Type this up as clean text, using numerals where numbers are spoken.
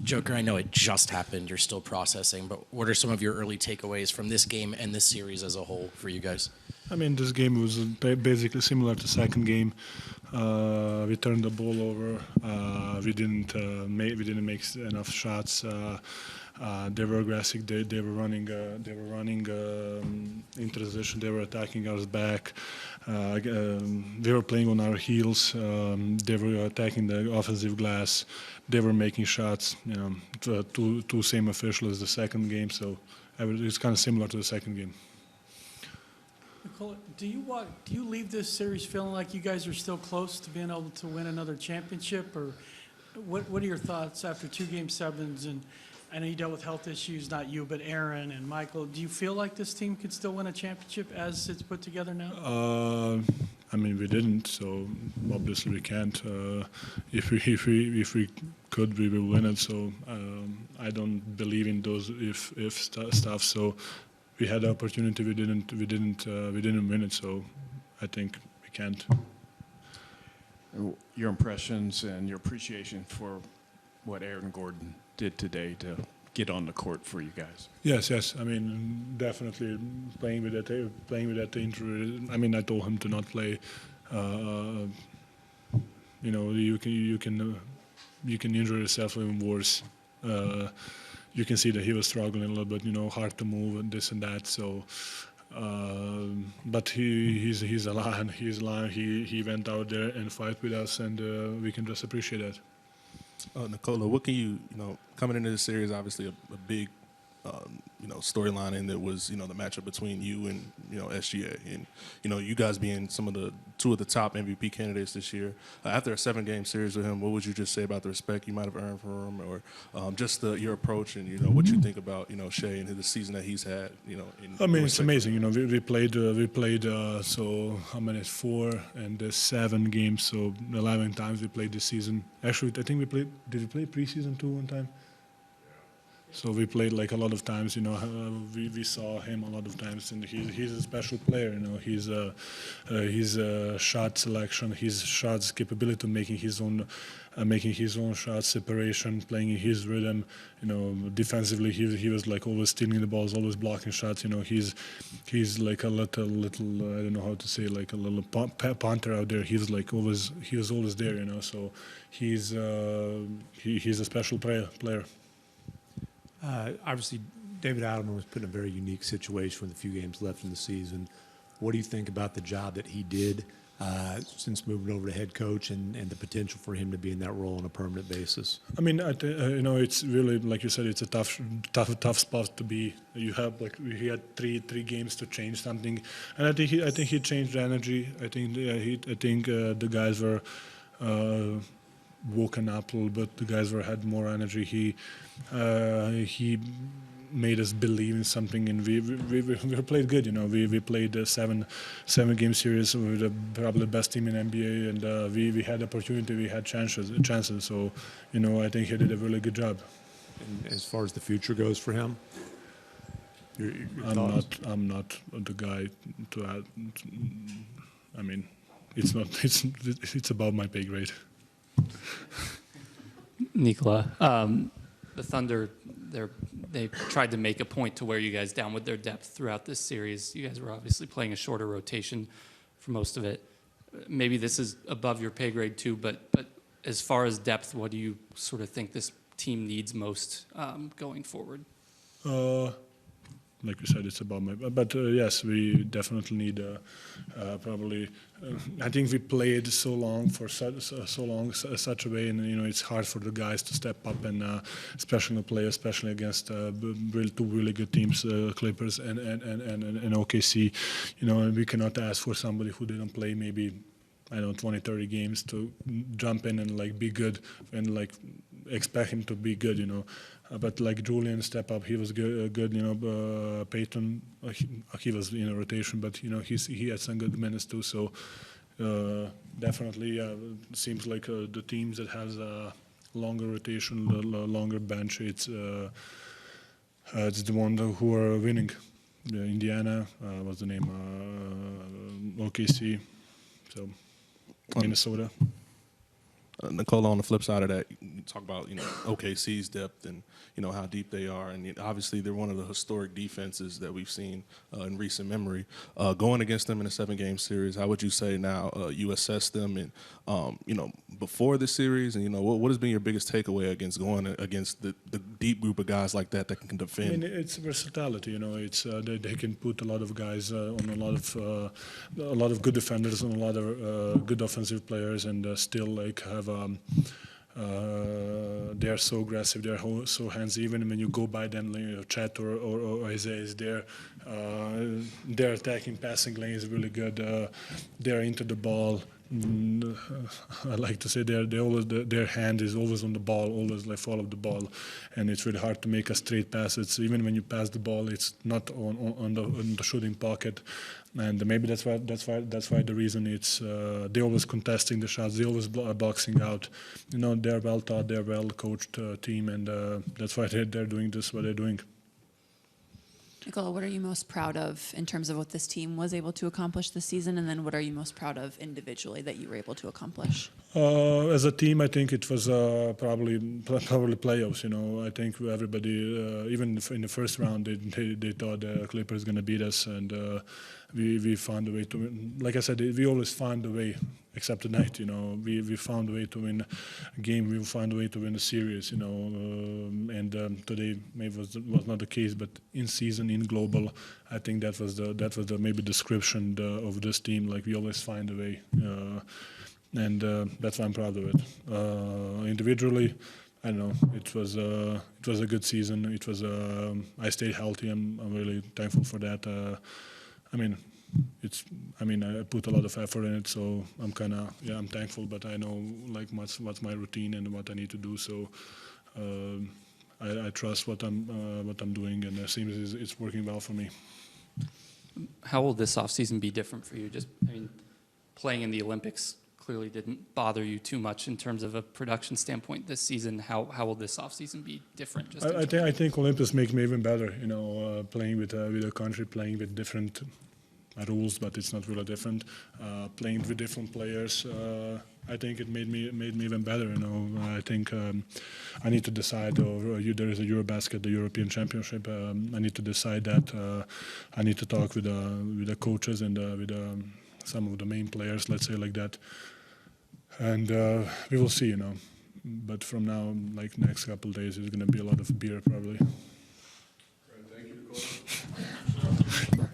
Joker, I know it just happened. You're still processing, but what are some of your early takeaways from this game and this series as a whole for you guys? I mean, this game was basically similar to second game. We turned the ball over. We didn't make enough shots. They were aggressive. They were running. In transition. They were attacking us back. They were playing on our heels. They were attacking the offensive glass. They were making shots. Two same officials as the second game. So it's kind of similar to the second game. Nikola, do you leave this series feeling like you guys are still close to being able to win another championship, or what are your thoughts after 2 Game 7s? And I know you dealt with health issues, not you, but Aaron and Michael. Do you feel like this team could still win a championship as it's put together now? I mean, we didn't, so obviously we can't. If we could, we will win it. So I don't believe in those if stuff. So. We had the opportunity. We didn't win it. So I think we can't. Your impressions and your appreciation for what Aaron Gordon did today to get on the court for you guys. Yes. I mean, definitely playing with that injury. I mean, I told him to not play. You can injure yourself even worse. You can see that he was struggling a little bit, hard to move and this and that. So, but he's a lion. He's a lion. He went out there and fight with us, and we can just appreciate that. Nikola, what can you coming into this series? Obviously, a big storyline, and it was the matchup between you and SGA, and you guys being two of the top MVP candidates this year. After a 7-game series with him, what would you just say about the respect you might have earned from him, or just your approach and what you think about Shai and the season that he's had? I mean, it's amazing. We played so how many? 4 and 7 games, so 11 times we played this season. Actually, I think we played. Did we play preseason too one time? So we played like a lot of times, we saw him a lot of times, and he's a special player, his shot selection, his shots capability of making his own shot separation, playing in his rhythm, defensively he was like always stealing the balls, always blocking shots, he's like a little I don't know how to say, like a little punter out there. He was always there, so he's a special player. Obviously, David Adelman was put in a very unique situation with a few games left in the season. What do you think about the job that he did since moving over to head coach, and the potential for him to be in that role on a permanent basis? I mean, it's really, like you said, it's a tough spot to be. You have he had three games to change something, and I think he changed the energy. I think the guys were woken up a little bit. The guys had more energy. He made us believe in something, and we played good. We played a 7-game series with probably the best team in NBA, and we had opportunity. We had chances. So I think he did a really good job. And as far as the future goes for him, your I'm not the guy to add. I mean, it's above my pay grade. Nikola, the Thunder, they tried to make a point to wear you guys down with their depth throughout this series. You guys were obviously playing a shorter rotation for most of it. Maybe this is above your pay grade too, but as far as depth, what do you sort of think this team needs most going forward? Like you said, it's about my. But yes, we definitely need probably. I think we played so long for such a way, and it's hard for the guys to step up, and especially against two really good teams, Clippers and OKC. And we cannot ask for somebody who didn't play maybe 20, 30 games to jump in and be good, and expect him to be good, But Julian step up, he was good. Peyton, he was in a rotation, but he had some good minutes too. So definitely, seems like the teams that has a longer rotation, longer bench, it's the one who are winning. Indiana, what's the name? OKC, so Minnesota. Nikola, on the flip side of that, you talk about, OKC's depth and, how deep they are. And obviously they're one of the historic defenses that we've seen in recent memory. Going against them in a 7-game series, how would you say now you assess them and, before the series? And, what has been your biggest takeaway against going against the deep group of guys like that can defend? I mean, it's versatility. It's they can put a lot of guys on a lot of good defenders and a lot of good offensive players, and still have. They are so aggressive. They are so handsy. Even when you go by them, Chet or Isaiah is there. Their attacking passing lane is really good. They're into the ball. I like to say their hand is always on the ball, always follow the ball, and it's really hard to make a straight pass. It's even when you pass the ball, it's not on the shooting pocket, and maybe that's why the reason it's they're always contesting the shots, they always boxing out. They're well taught, they're well coached team, and that's why they're doing this what they're doing. Nikola, what are you most proud of in terms of what this team was able to accomplish this season, and then what are you most proud of individually that you were able to accomplish? As a team, I think it was probably playoffs. I think everybody, even in the first round, they thought the Clippers going to beat us, and we found a way to win. Like I said, we always find a way, except tonight. We found a way to win a game. We found a way to win a series. And today maybe was not the case, but in season, in global, I think that was the maybe description of this team. Like we always find a way. And that's why I'm proud of it. Individually, I don't know. It was a good season. It was I stayed healthy. I'm really thankful for that. I put a lot of effort in it, so I'm I'm thankful. But I know what's my routine and what I need to do. So I trust what I'm doing, and it seems it's working well for me. How will this offseason be different for you? Playing in the Olympics clearly didn't bother you too much in terms of a production standpoint this season. How will this offseason be different? I think Olympics make me even better. Playing with a country, playing with different rules, but it's not really different. Playing with different players, I think it made me even better. I think I need to decide. There is a Eurobasket, the European Championship. I need to decide that. I need to talk with the coaches and with some of the main players, let's say like that. And we will see. But from now, next couple of days, there's going to be a lot of beer probably. Thank you, Nikola.